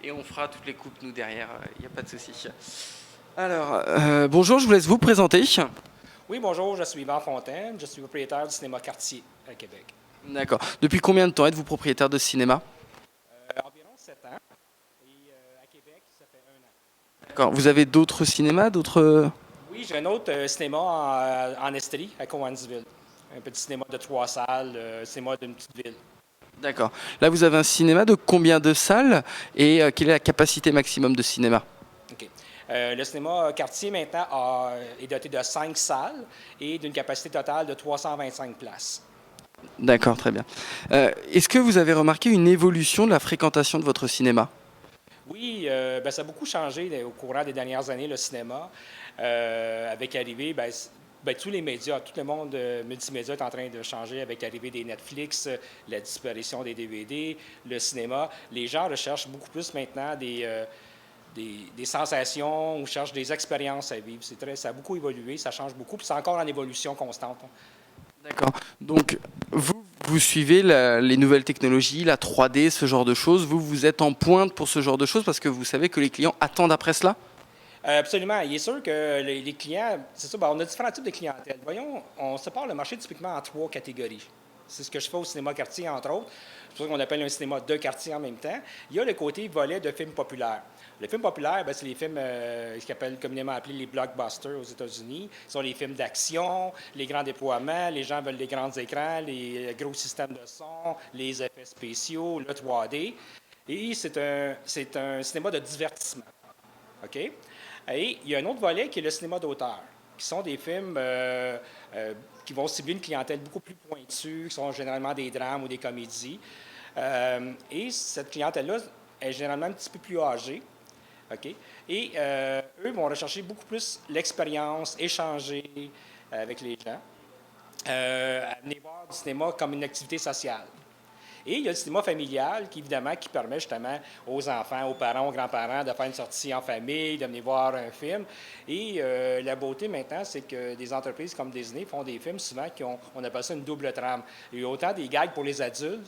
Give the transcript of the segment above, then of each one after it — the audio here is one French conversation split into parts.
et on fera toutes les coupes, nous, derrière, il n'y a pas de souci. Alors, bonjour, je vous laisse vous présenter. Oui, bonjour, je suis Yvan Fontaine, je suis propriétaire du cinéma Cartier à Québec. D'accord. Depuis combien de temps êtes-vous propriétaire de ce cinéma? Environ 7 ans et à Québec, ça fait 1 an. D'accord. Vous avez d'autres cinémas, d'autres... Oui, j'ai un autre cinéma en Estrie, à Cowansville. Un petit cinéma de 3 salles, cinéma d'une petite ville. D'accord. Là, vous avez un cinéma de combien de salles et quelle est la capacité maximum de cinéma? OK. Le cinéma Cartier maintenant est doté de 5 salles et d'une capacité totale de 325 places. D'accord, très bien. Est-ce que vous avez remarqué une évolution de la fréquentation de votre cinéma? Oui, ben, ça a beaucoup changé au courant des dernières années, le cinéma. Avec l'arrivée, ben, tous les médias, tout le monde multimédia est en train de changer avec l'arrivée des Netflix, la disparition des DVD, le cinéma. Les gens recherchent beaucoup plus maintenant des sensations ou cherchent des expériences à vivre. Ça a beaucoup évolué, ça change beaucoup, puis c'est encore en évolution constante. D'accord. Donc, vous suivez les nouvelles technologies, la 3D, ce genre de choses. Vous êtes en pointe pour ce genre de choses parce que vous savez que les clients attendent après cela? Absolument. Il est sûr que les clients, c'est ça, ben, on a différents types de clientèle. Voyons, on sépare le marché typiquement en 3 catégories. C'est ce que je fais au cinéma quartier, entre autres. C'est pour ça qu'on appelle un cinéma de quartier en même temps. Il y a le côté volet de films populaires. Les films populaires, ben, c'est les films ce qu'on appelle communément appelés les blockbusters aux États-Unis. Ce sont les films d'action, les grands déploiements, les gens veulent les grands écrans, les gros systèmes de son, les effets spéciaux, le 3D. Et c'est un cinéma de divertissement. OK? Et il y a un autre volet qui est le cinéma d'auteur, qui sont des films qui vont cibler une clientèle beaucoup plus pointue, qui sont généralement des drames ou des comédies. Et cette clientèle-là est généralement un petit peu plus âgée. OK? Et eux vont rechercher beaucoup plus l'expérience, échanger avec les gens, venir voir du cinéma comme une activité sociale. Et il y a le cinéma familial qui, évidemment, qui permet justement aux enfants, aux parents, aux grands-parents de faire une sortie en famille, de venir voir un film. Et la beauté maintenant, c'est que des entreprises comme Disney font des films souvent on appelle ça une double trame. Il y a autant des gags pour les adultes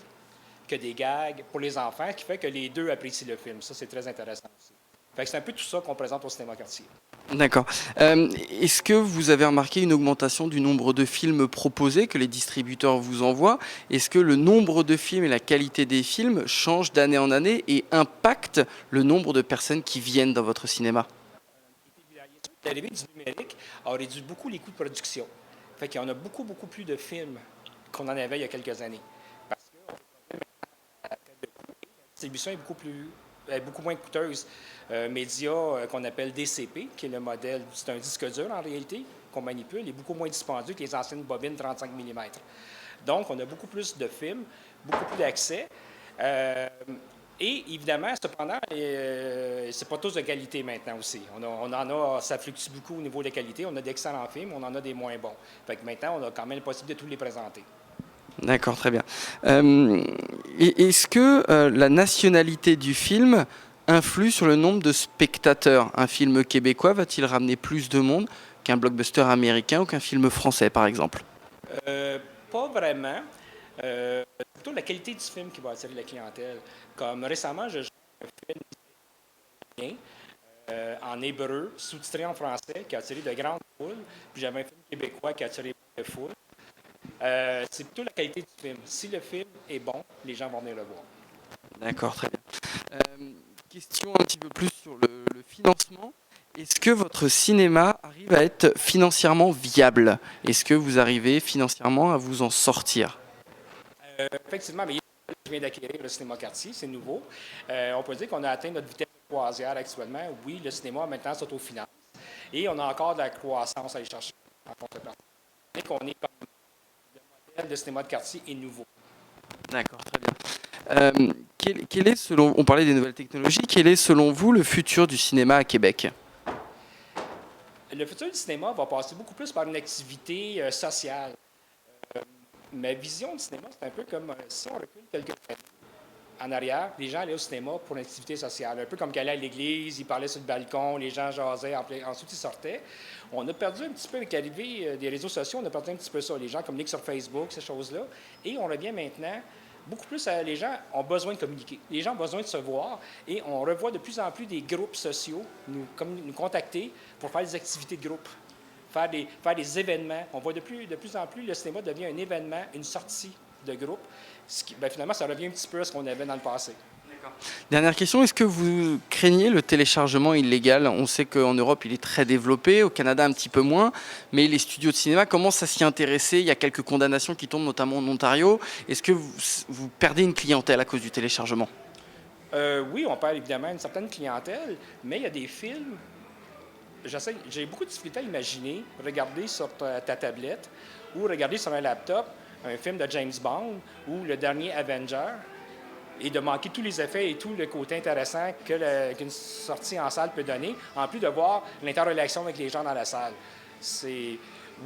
que des gags pour les enfants, qui fait que les deux apprécient le film. Ça, c'est très intéressant aussi. Fait que c'est un peu tout ça qu'on présente au cinéma quartier. D'accord. Est-ce que vous avez remarqué une augmentation du nombre de films proposés que les distributeurs vous envoient? Est-ce que le nombre de films et la qualité des films changent d'année en année et impactent le nombre de personnes qui viennent dans votre cinéma? L'arrivée du numérique a réduit beaucoup les coûts de production. Fait qu'il y en a beaucoup, beaucoup plus de films qu'on en avait il y a quelques années. Parce que la distribution est beaucoup moins coûteuse. Média qu'on appelle DCP, qui est le modèle, c'est un disque dur en réalité, qu'on manipule, est beaucoup moins dispendieux que les anciennes bobines 35 mm. Donc, on a beaucoup plus de films, beaucoup plus d'accès. Et évidemment, cependant, c'est pas tous de qualité maintenant aussi. On en a, ça fluctue beaucoup au niveau de la qualité. On a d'excellents films, on en a des moins bons. Fait que maintenant, on a quand même la possibilité de tous les présenter. D'accord, très bien. Est-ce que la nationalité du film influe sur le nombre de spectateurs? Un film québécois va-t-il ramener plus de monde qu'un blockbuster américain ou qu'un film français, par exemple? Pas vraiment. C'est plutôt la qualité du film qui va attirer la clientèle. Comme récemment, je joué un film en hébreu, sous-titré en français, qui a attiré de grandes foules. Puis j'avais un film québécois qui a attiré beaucoup de foules. C'est plutôt la qualité du film. Si le film est bon, les gens vont venir le voir. D'accord, très bien. Question un petit peu plus sur le financement. Est-ce que votre cinéma arrive à être financièrement viable? Est-ce que vous arrivez financièrement à vous en sortir? Effectivement, mais je viens d'acquérir le cinéma quartier, c'est nouveau. On peut dire qu'on a atteint notre vitesse de croisière actuellement. Oui, le cinéma maintenant s'autofinance. Et on a encore de la croissance à aller chercher en contrepartie. On est comme le modèle de cinéma de quartier est nouveau. D'accord, très bien. Quel est, selon, on parlait des nouvelles technologies, quel est selon vous le futur du cinéma à Québec? Le futur du cinéma va passer beaucoup plus par une activité sociale. Ma vision du cinéma, c'est un peu comme si on recule quelques années en arrière, les gens allaient au cinéma pour une activité sociale. Un peu comme qu'ils allaient à l'église, ils parlaient sur le balcon, les gens jasaient, ensuite ils sortaient. On a perdu un petit peu avec l'arrivée des réseaux sociaux, on a perdu un petit peu ça. Les gens communiquent sur Facebook, ces choses-là. Et on revient maintenant beaucoup plus, les gens ont besoin de communiquer. Les gens ont besoin de se voir et on revoit de plus en plus des groupes sociaux nous contacter pour faire des activités de groupe, faire des événements. On voit de plus en plus le cinéma devient un événement, une sortie de groupe. Finalement, ça revient un petit peu à ce qu'on avait dans le passé. Dernière question, est-ce que vous craignez le téléchargement illégal? On sait qu'en Europe, il est très développé, au Canada un petit peu moins, mais les studios de cinéma commencent à s'y intéresser. Il y a quelques condamnations qui tombent, notamment en Ontario. Est-ce que vous perdez une clientèle à cause du téléchargement? Oui, on perd évidemment une certaine clientèle, mais il y a des films. J'ai beaucoup de difficulté à imaginer regarder sur ta tablette ou regarder sur un laptop un film de James Bond ou le dernier Avenger et de manquer tous les effets et tout le côté intéressant qu'une sortie en salle peut donner, en plus de voir l'interrelation avec les gens dans la salle.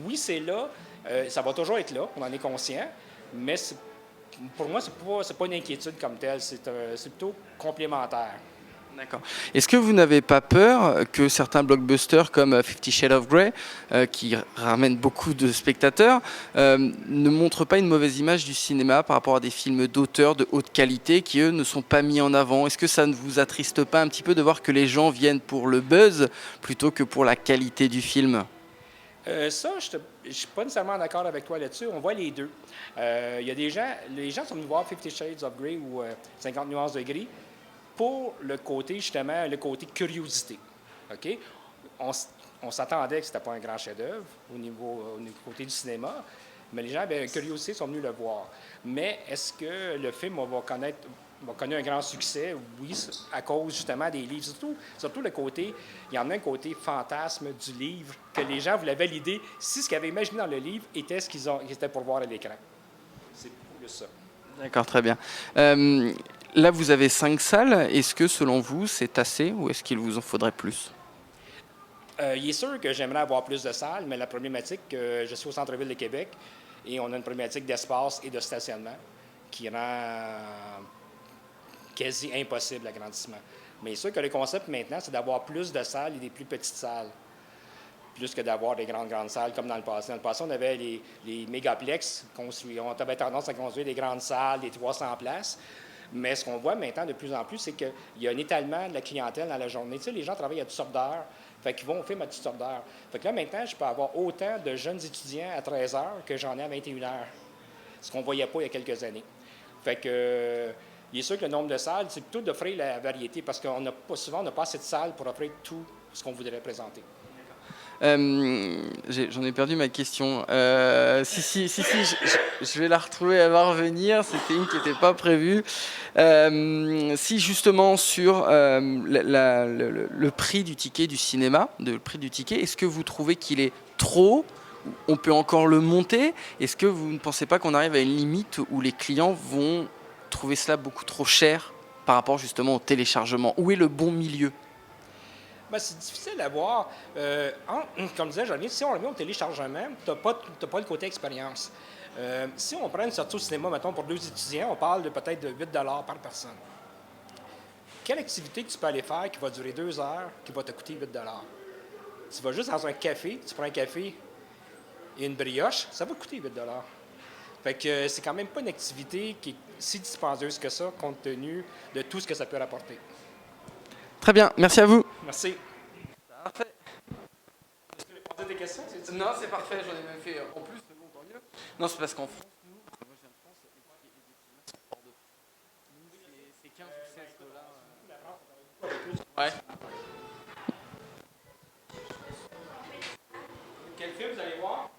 Oui, c'est là, ça va toujours être là, on en est conscient, mais pour moi, c'est pas une inquiétude comme telle, c'est plutôt complémentaire. D'accord. Est-ce que vous n'avez pas peur que certains blockbusters comme Fifty Shades of Grey, qui ramènent beaucoup de spectateurs, ne montrent pas une mauvaise image du cinéma par rapport à des films d'auteur de haute qualité qui, eux, ne sont pas mis en avant? Est-ce que ça ne vous attriste pas un petit peu de voir que les gens viennent pour le buzz plutôt que pour la qualité du film? Ça, je ne suis pas nécessairement d'accord avec toi là-dessus. On voit les deux. Il y a les gens sont venus voir Fifty Shades of Grey ou 50 nuances de gris pour le côté, justement, le côté curiosité. OK? On s'attendait que ce n'était pas un grand chef-d'œuvre au côté du cinéma, mais les gens, avec curiosité, sont venus le voir. Mais est-ce que le film va connaître un grand succès? Oui, à cause justement des livres. Surtout le côté, il y en a un côté fantasme du livre, que les gens voulaient valider si ce qu'ils avaient imaginé dans le livre était ce qu'ils étaient pour voir à l'écran. C'est plus ça. D'accord, très bien. Là, vous avez 5 salles. Est-ce que, selon vous, c'est assez ou est-ce qu'il vous en faudrait plus? Il est sûr que j'aimerais avoir plus de salles, mais la problématique, je suis au centre-ville de Québec et on a une problématique d'espace et de stationnement qui rend quasi impossible l'agrandissement. Mais c'est sûr que le concept maintenant, c'est d'avoir plus de salles et des plus petites salles, plus que d'avoir des grandes salles comme dans le passé. Dans le passé, on avait les mégaplex construits. On avait tendance à construire des grandes salles, des 300 places. Mais ce qu'on voit maintenant de plus en plus, c'est qu'il y a un étalement de la clientèle dans la journée. Tu sais, les gens travaillent à toutes sortes d'heures. Fait qu'ils vont au film à toutes sortes d'heures. Fait que là, maintenant, je peux avoir autant de jeunes étudiants à 13 heures que j'en ai à 21 heures. Ce qu'on ne voyait pas il y a quelques années. Fait que, il est sûr que le nombre de salles, c'est plutôt d'offrir la variété parce qu'on n'a pas souvent, on n'a pas assez de salles pour offrir tout ce qu'on voudrait présenter. J'en ai perdu ma question. Si, je vais la retrouver, elle va revenir. C'était une qui n'était pas prévue. Si justement sur le prix du ticket du cinéma, le prix du ticket, est-ce que vous trouvez qu'il est trop? On peut encore le monter? Est-ce que vous ne pensez pas qu'on arrive à une limite où les clients vont trouver cela beaucoup trop cher par rapport justement au téléchargement? Où est le bon milieu? C'est difficile à voir. Comme disais, si on revient au téléchargement, tu n'as pas le côté expérience. Si on prend une sortie au cinéma, mettons, pour 2 étudiants, on parle de peut-être de 8 par personne. Quelle activité que tu peux aller faire qui va durer 2 heures, qui va te coûter 8 Tu vas juste dans un café, tu prends un café et une brioche, ça va te coûter 8 Fait que c'est quand même pas une activité qui est si dispendieuse que ça, compte tenu de tout ce que ça peut rapporter. Très bien, merci à vous. Merci. Parfait. Est-ce que tu as posé des questions? Non, c'est parfait, j'en ai même fait en plus, mais bon, tant mieux. Non, c'est parce qu'en France, nous, moi je viens de France, les cinémas sont hors de prix. Nous, c'est 15 ou 16 dollars. Ouais. Quel film vous allez voir?